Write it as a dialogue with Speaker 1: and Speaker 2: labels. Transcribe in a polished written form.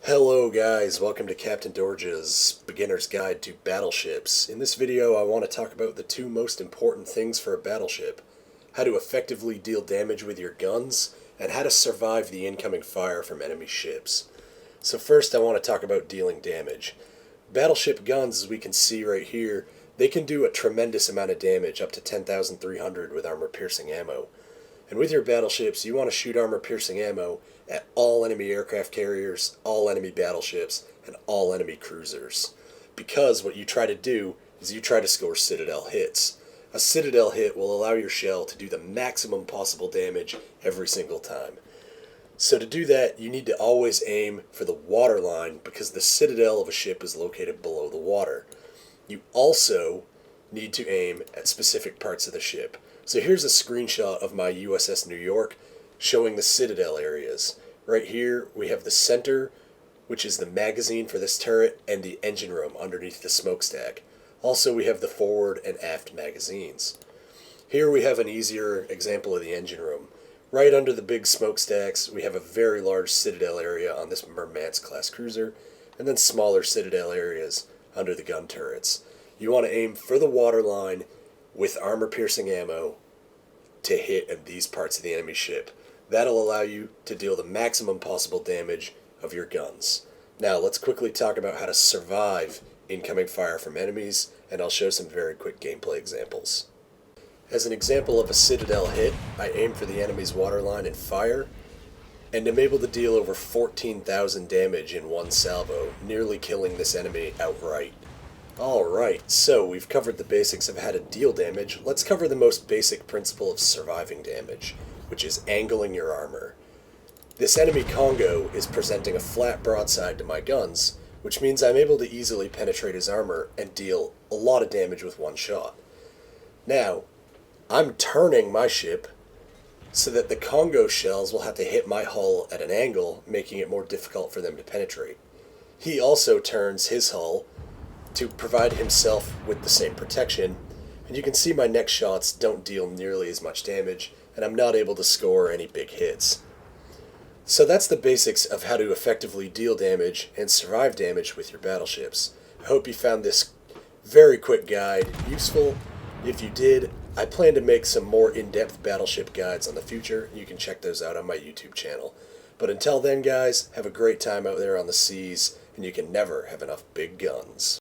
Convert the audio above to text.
Speaker 1: Hello guys, welcome to Captain Dorja's Beginner's Guide to Battleships. In this video I want to talk about the two most important things for a battleship: how to effectively deal damage with your guns, and how to survive the incoming fire from enemy ships. So first I want to talk about dealing damage. Battleship guns, as we can see right here, they can do a tremendous amount of damage, up to 10,300 with armor-piercing ammo. And with your battleships, you want to shoot armor-piercing ammo at all enemy aircraft carriers, all enemy battleships, and all enemy cruisers. Because what you try to do is you try to score citadel hits. A citadel hit will allow your shell to do the maximum possible damage every single time. So to do that, you need to always aim for the water line, because the citadel of a ship is located below the water. You also need to aim at specific parts of the ship. So here's a screenshot of my USS New York showing the citadel areas. Right here we have the center, which is the magazine for this turret, and the engine room underneath the smokestack. Also we have the forward and aft magazines. Here we have an easier example of the engine room. Right under the big smokestacks we have a very large citadel area on this Murmansk class cruiser, and then smaller citadel areas under the gun turrets. You want to aim for the water line with armor-piercing ammo to hit at these parts of the enemy ship. That'll allow you to deal the maximum possible damage of your guns. Now let's quickly talk about how to survive incoming fire from enemies, and I'll show some very quick gameplay examples. As an example of a citadel hit, I aim for the enemy's waterline and fire, and am able to deal over 14,000 damage in one salvo, nearly killing this enemy outright. Alright, so we've covered the basics of how to deal damage. Let's cover the most basic principle of surviving damage, which is angling your armor. This enemy Congo is presenting a flat broadside to my guns, which means I'm able to easily penetrate his armor and deal a lot of damage with one shot. Now, I'm turning my ship so that the Congo shells will have to hit my hull at an angle, making it more difficult for them to penetrate. He also turns his hull to provide himself with the same protection, and you can see my next shots don't deal nearly as much damage, and I'm not able to score any big hits. So that's the basics of how to effectively deal damage and survive damage with your battleships. I hope you found this very quick guide useful. If you did, I plan to make some more in-depth battleship guides in the future. You can check those out on my YouTube channel. But until then, guys, have a great time out there on the seas, and you can never have enough big guns.